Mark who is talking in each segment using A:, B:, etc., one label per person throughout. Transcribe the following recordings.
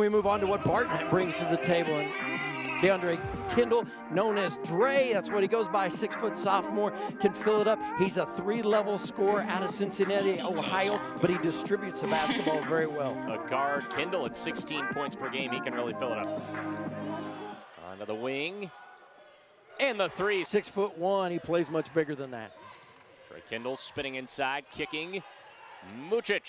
A: We move on to what Barton brings to the table. And DeAndre Kendall, known as Dre, that's what he goes by, 6-foot sophomore, can fill it up. He's a 3-level scorer out of Cincinnati, Ohio, but he distributes the basketball very well.
B: A guard, Kendall at 16 points per game. He can really fill it up. Onto the wing. And the three.
A: 6'1", he plays much bigger than that.
B: Dre Kendall spinning inside, kicking. Mucic,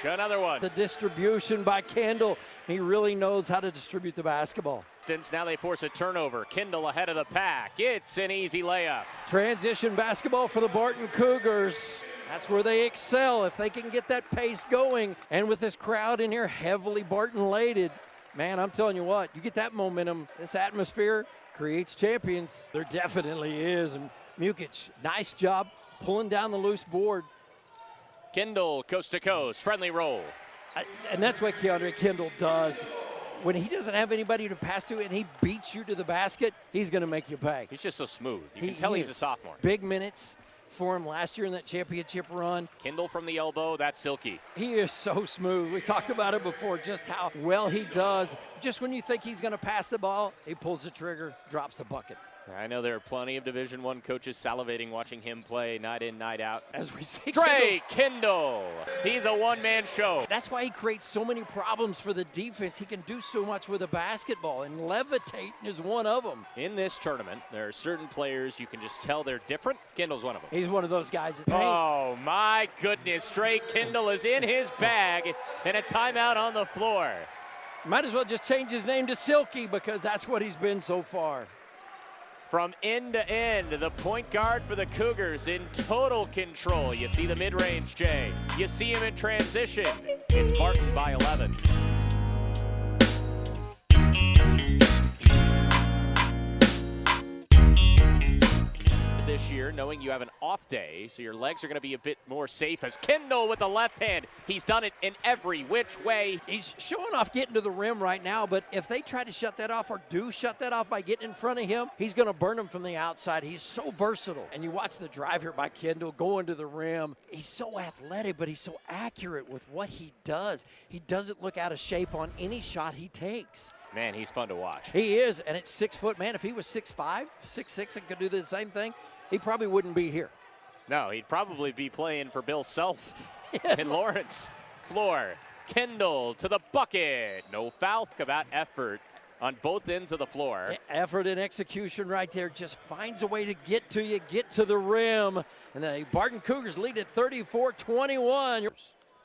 B: another one.
A: The distribution by Kendall. He really knows how to distribute the basketball.
B: Now they force a turnover. Kendall ahead of the pack. It's an easy layup.
A: Transition basketball for the Barton Cougars. That's where they excel, if they can get that pace going. And with this crowd in here heavily Barton-laden, man, I'm telling you what, you get that momentum, this atmosphere creates champions. There definitely is. And Mucic, nice job pulling down the loose board.
B: Kendall, coast to coast, friendly roll.
A: And that's what DeAndre Kendall does. When he doesn't have anybody to pass to and he beats you to the basket, he's going to make you pay.
B: He's just so smooth. You can tell he's a sophomore.
A: Big minutes for him last year in that championship run.
B: Kendall from the elbow, that's silky.
A: He is so smooth. We talked about it before, just how well he does. Just when you think he's going to pass the ball, he pulls the trigger, drops the bucket.
B: I know there are plenty of Division I coaches salivating watching him play night in, night out.
A: As we see,
B: Dre Kendall. He's a one-man show.
A: That's why he creates so many problems for the defense. He can do so much with a basketball, and levitating is one of them.
B: In this tournament, there are certain players you can just tell they're different. Kendall's one of them.
A: He's one of those guys.
B: Oh, my goodness. Dre Kendall is in his bag, and a timeout on the floor.
A: Might as well just change his name to Silky, because that's what he's been so far.
B: From end to end, the point guard for the Cougars in total control. You see the mid-range, Jay. You see him in transition. It's Barton by 11. This year, knowing you have an off day, so your legs are going to be a bit more safe, as Kendall with the left hand. He's done it in every which way.
A: He's showing off getting to the rim right now, but if they try to shut that off or do shut that off by getting in front of him, he's going to burn him from the outside. He's so versatile. And you watch the drive here by Kendall going to the rim. He's so athletic, but he's so accurate with what he does. He doesn't look out of shape on any shot he takes.
B: Man, he's fun to watch.
A: He is, and it's 6 foot. Man, if he was 6'5", 6'6", and could do the same thing, he probably wouldn't be here.
B: No, he'd probably be playing for Bill Self in Lawrence. Floor, Kendall to the bucket. No foul, about effort on both ends of the floor.
A: Effort and execution right there. Just finds a way to get to you, get to the rim. And the Barton Cougars lead at 34-21.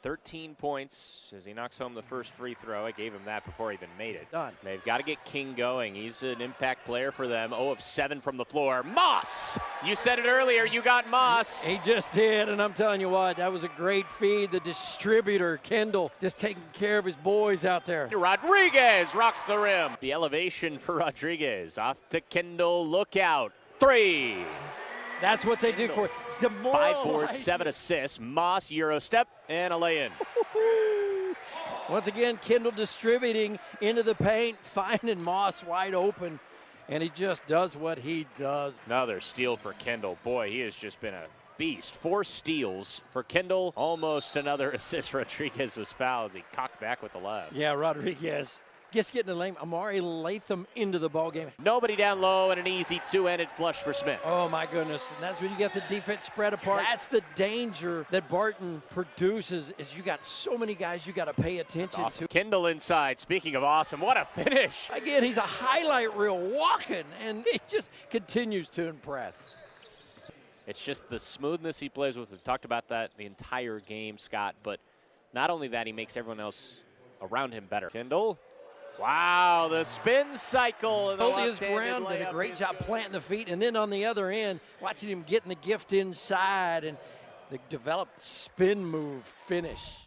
B: 13 points as he knocks home the first free throw. I gave him that before he even made it.
A: Done.
B: They've got to get King going. He's an impact player for them. 0 of 7 from the floor. Moss! You said it earlier. You got Moss.
A: He just did, and I'm telling you what, that was a great feed. The distributor, Kendall, just taking care of his boys out there.
B: Rodriguez rocks the rim. The elevation for Rodriguez. Off to Kendall. Look out. 3.
A: That's what they do for it.
B: 5 boards, 7 assists. Moss, Euro step, and a lay-in.
A: Once again, Kendall distributing into the paint, finding Moss wide open, and he just does what he does.
B: Another steal for Kendall. Boy, he has just been a beast. 4 steals for Kendall. Almost another assist. Rodriguez was fouled as he cocked back with the left.
A: Yeah, Rodriguez just getting the lane. Amari Latham into the ballgame.
B: Nobody down low, and an easy two-handed flush for Smith.
A: Oh, my goodness. And that's when you get the defense spread apart. That's the danger that Barton produces, is you got so many guys you got to pay attention to.
B: Kendall inside. Speaking of awesome, what a finish.
A: Again, he's a highlight reel walking, and he just continues to impress.
B: It's just the smoothness he plays with. We've talked about that the entire game, Scott. But not only that, he makes everyone else around him better. Kendall. Wow, the spin cycle. And
A: Hold his ground, did a great job planting the feet. And then on the other end, watching him getting the gift inside and the developed spin move finish.